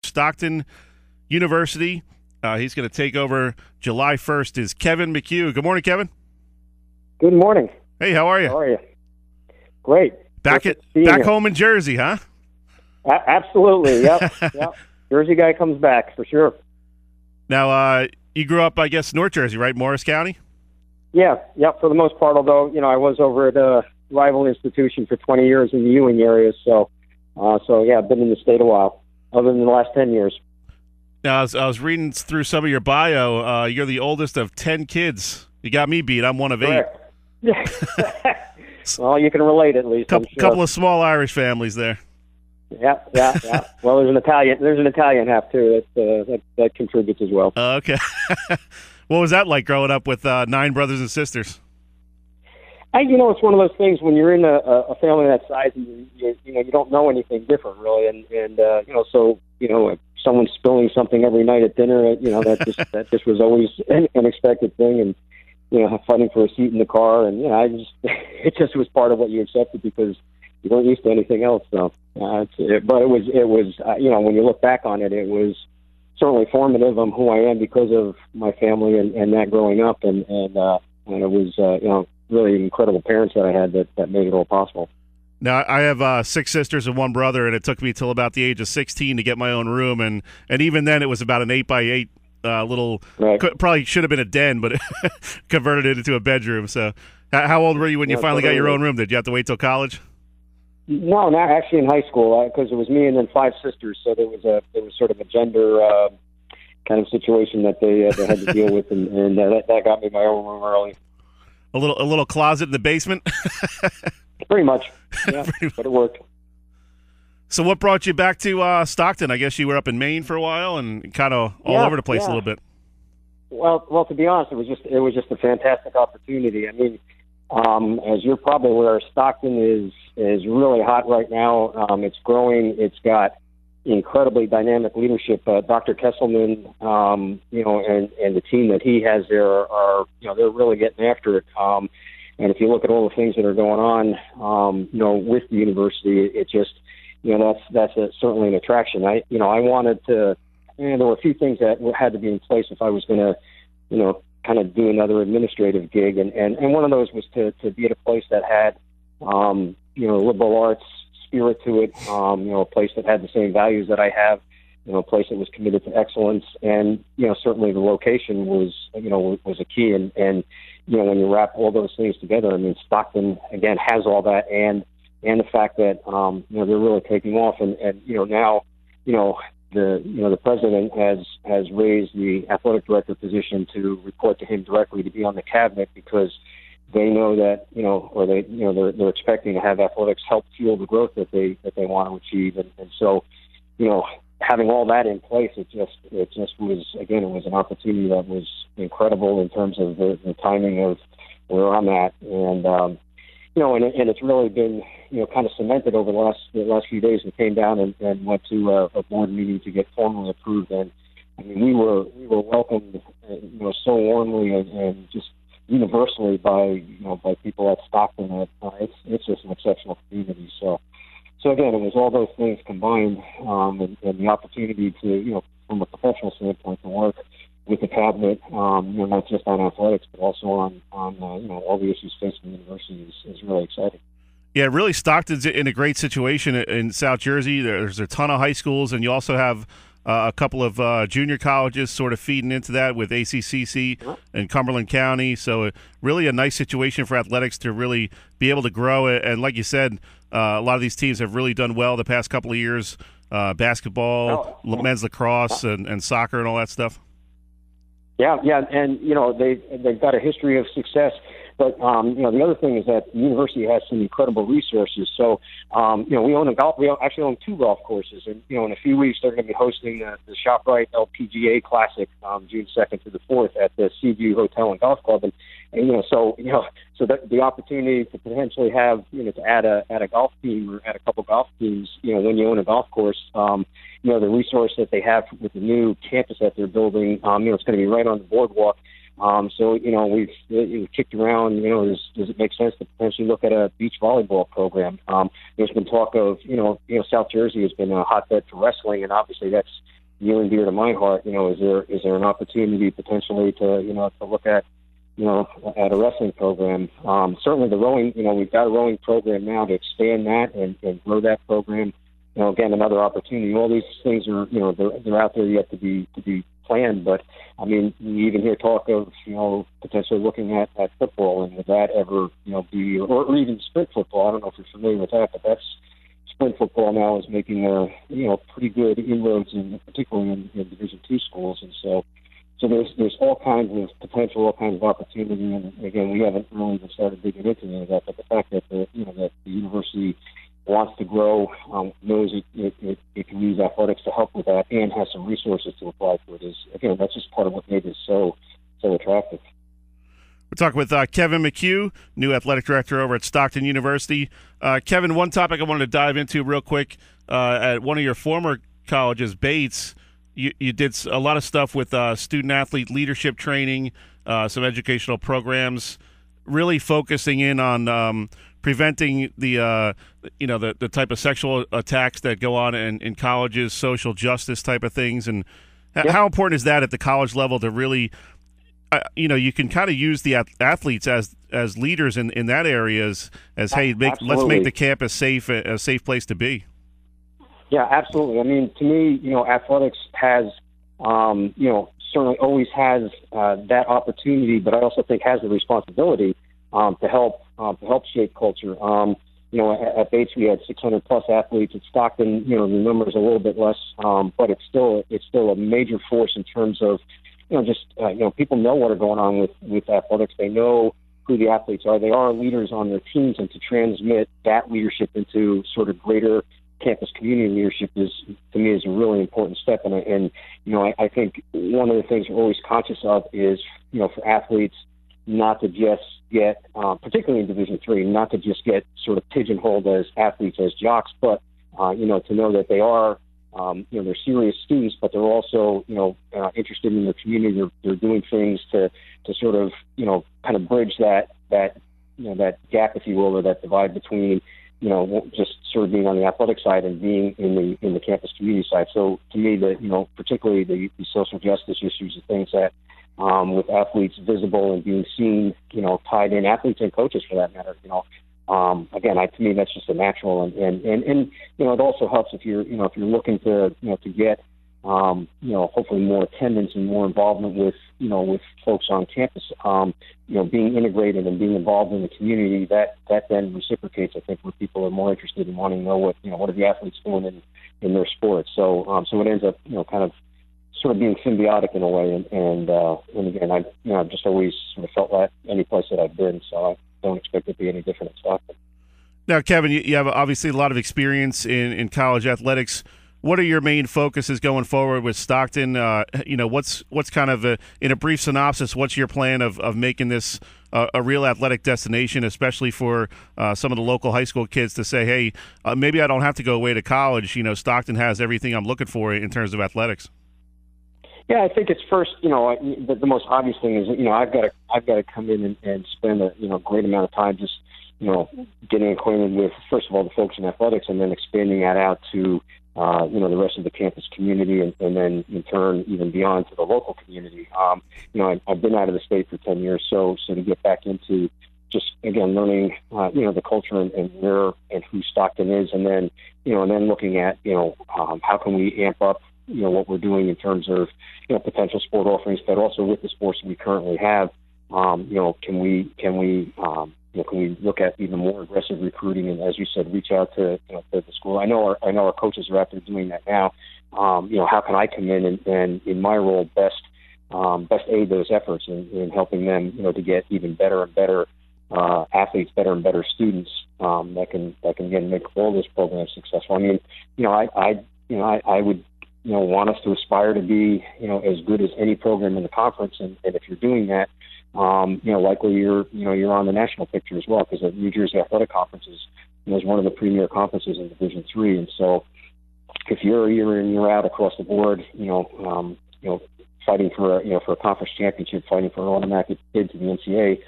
Stockton University. He's going to take over July 1st is Kevin McHugh. Good morning, Kevin. Good morning. Hey, how are you? How are you? Great. Back home in Jersey, huh? Absolutely, yep. Yep. Jersey guy comes back, for sure. Now, you grew up, I guess, North Jersey, right? Morris County? Yeah, for the most part, although, I was over at a rival institution for 20 years in the Ewing area, so yeah, I've been in the state a while, other than the last 10 years. Now, I was reading through some of your bio. You're the oldest of 10 kids. You got me beat. I'm one of 8. Well, you can relate at least. Couple of small Irish families there. Yeah. Well, there's an Italian half too. That contributes as well. Okay. What was that like growing up with 9 brothers and sisters? It's one of those things when you're in a family that size, and you don't know anything different really, and so if someone's spilling something every night at dinner, that just was always an unexpected thing, and fighting for a seat in the car, and it just was part of what you accepted because you weren't used to anything else. So, but it was when you look back on it, it was certainly formative of who I am because of my family and that growing up, and it was really incredible parents that I had that made it all possible. Now, I have 6 sisters and 1 brother, and it took me till about the age of 16 to get my own room, and even then it was about an 8x8 little, right. Probably should have been a den, but converted it into a bedroom. So how old were you when you finally got your own room? Did you have to wait till college? No, not actually in high school, because it was me and then 5 sisters, so there was sort of a gender kind of situation that they had to deal with, and that got me my own room early. A little closet in the basement? Pretty much, yeah, but it worked. So what brought you back to Stockton? I guess you were up in Maine for a while and kind of all over the place a little bit. Well, to be honest, it was just a fantastic opportunity. I mean, as you're probably aware, Stockton is really hot right now. It's growing. It's got incredibly dynamic leadership. Dr. Kesselman, and the team that he has there are they're really getting after it. And if you look at all the things that are going on, with the university, it just, that's certainly an attraction. I wanted to, there were a few things that had to be in place if I was going to, kind of do another administrative gig. And one of those was to be at a place that had, liberal arts spirit to it, a place that had the same values that I have, a place that was committed to excellence. And, certainly the location was a key. And when you wrap all those things together, I mean, Stockton, again, has all that, and the fact that, they're really taking off. And now, the president has raised the athletic director position to report to him directly to be on the cabinet because they know that, they're expecting to have athletics help fuel the growth that they want to achieve. And so, having all that in place, it just was, again, it was an opportunity that was incredible in terms of the timing of where I'm at. And, and it's really been, kind of cemented over the last few days. We came down and went to a board meeting to get formally approved. And I mean, we were welcomed, so warmly and just universally by people at Stockton. It's just an exceptional community. So again, it was all those things combined, and the opportunity to, from a professional standpoint, to work with the cabinet, not just on athletics, but also on all the issues facing the university is really exciting. Yeah, really, Stockton's in a great situation in South Jersey. There's a ton of high schools, and you also have a couple of junior colleges sort of feeding into that with ACCC and Cumberland County. So really a nice situation for athletics to really be able to grow. And like you said, a lot of these teams have really done well the past couple of years, basketball, men's lacrosse, and soccer and all that stuff. Yeah, and they've got a history of success. But the other thing is that the university has some incredible resources. So we actually own 2 golf courses, and in a few weeks they're going to be hosting the ShopRite LPGA Classic June 2nd to the 4th at the Seaview Hotel and Golf Club, so that the opportunity to potentially have to add a golf team or add a couple golf teams, when you own a golf course, the resource that they have with the new campus that they're building, it's going to be right on the boardwalk. So, we've kicked around, does it make sense to potentially look at a beach volleyball program? There's been talk of, South Jersey has been a hotbed for wrestling, and obviously that's near and dear to my heart. Is there an opportunity potentially to, to look at, at a wrestling program? Certainly the rowing, we've got a rowing program now to expand that and grow that program. Again, another opportunity. All these things are, they're out there yet to be planned. But I mean, we even hear talk of, potentially looking at football, and would that ever, be, or even sprint football? I don't know if you're familiar with that, but that's sprint football now is making pretty good inroads, particularly in Division II schools, and so there's all kinds of potential, all kinds of opportunity, and again, we haven't really even started digging into any of that. But the fact that that the university wants to grow, knows it can use athletics to help with that, and has some resources to apply for it, is, again, that's just part of what made it so attractive. We're talking with Kevin McHugh, new athletic director over at Stockton University. Kevin, one topic I wanted to dive into real quick, at one of your former colleges, Bates, you did a lot of stuff with student-athlete leadership training, some educational programs, really focusing in on preventing the type of sexual attacks that go on in colleges, social justice type of things. And how important is that at the college level to really, you can kind of use the athletes as leaders in that area as hey, let's make the campus a safe place to be. Yeah, absolutely. I mean, to me, athletics has, certainly always has that opportunity, but I also think has the responsibility to help shape culture. At Bates we had 600 plus athletes. At Stockton, the number's a little bit less, but it's still a major force in terms of, people know what are going on with athletics. They know who the athletes are. They are leaders on their teams, and to transmit that leadership into sort of greater campus community leadership is a really important step. And I think one of the things we're always conscious of is, for athletes not to just get, particularly in Division III, not to just get sort of pigeonholed as athletes, as jocks, but, to know that they are, they're serious students, but they're also, interested in their community. They're doing things to sort of, kind of bridge that gap, if you will, or that divide between, just sort of being on the athletic side and being in the campus community side. So to me, particularly the social justice issues, the things that, with athletes visible and being seen, tied in, athletes and coaches for that matter, again, to me, that's just a natural, and it also helps if you're looking to get, hopefully more attendance and more involvement with folks on campus, being integrated and being involved in the community, that then reciprocates, I think, where people are more interested in wanting to know what are the athletes doing in their sports. So it ends up, kind of sort of being symbiotic in a way. And again, I've just always sort of felt that any place that I've been, so I don't expect it to be any different at Stockton. Now, Kevin, you have obviously a lot of experience in college athletics. What are your main focuses going forward with Stockton? What's kind of in a brief synopsis, what's your plan of making this a real athletic destination, especially for some of the local high school kids to say, hey, maybe I don't have to go away to college. Stockton has everything I'm looking for in terms of athletics. Yeah, I think it's first, the most obvious thing is, I've got to come in and spend a great amount of time just, getting acquainted with, first of all, the folks in athletics, and then expanding that out to, the rest of the campus community, and then in turn even beyond to the local community. I've been out of the state for 10 years, so to get back into just, again, learning, the culture and where and who Stockton is, and then looking at, how can we amp up, what we're doing in terms of, potential sport offerings, but also with the sports we currently have, can we look at even more aggressive recruiting, and, as you said, reach out to the school. I know our coaches are out there doing that now. How can I come in and in my role best aid those efforts in helping them, to get even better and better athletes, better and better students that can again make all those programs successful. I mean, I would want us to aspire to be as good as any program in the conference, and if you're doing that, likely you're on the national picture as well, because the New Jersey Athletic Conference is one of the premier conferences in Division III, and so if you're in, you're out across the board, fighting for for a conference championship, fighting for an automatic bid to the NCAA.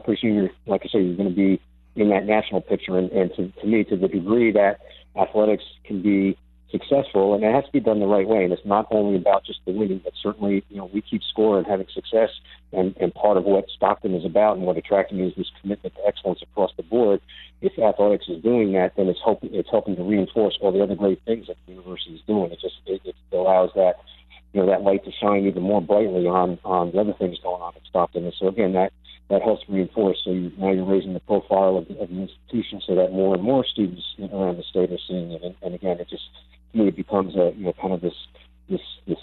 Pretty soon, like I say, you're going to be in that national picture. And to me, to the degree that athletics can be successful, and it has to be done the right way. And it's not only about just the winning, but certainly, we keep score and having success. And part of what Stockton is about and what attracted me is this commitment to excellence across the board. If athletics is doing that, then it's helping to reinforce all the other great things that the university is doing. It allows that that light to shine even more brightly on the other things going on at Stockton. And so again, that helps reinforce. So now you're raising the profile of the institution so that more and more students around the state are seeing it. And again, it just to me it becomes a kind of this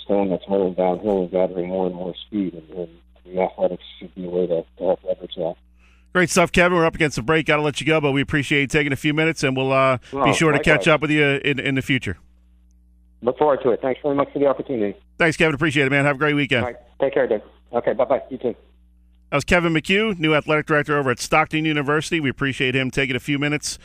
stone that's rolling downhill and gathering more and more speed. And the athletics should be a way to help leverage that. Great stuff, Kevin. We're up against the break. Got to let you go, but we appreciate you taking a few minutes, and we'll be sure to catch up with you in the future. Look forward to it. Thanks very much for the opportunity. Thanks, Kevin. Appreciate it, man. Have a great weekend. All right. Take care, Dave. Okay, bye-bye. You too. That was Kevin McHugh, new athletic director over at Stockton University. We appreciate him taking a few minutes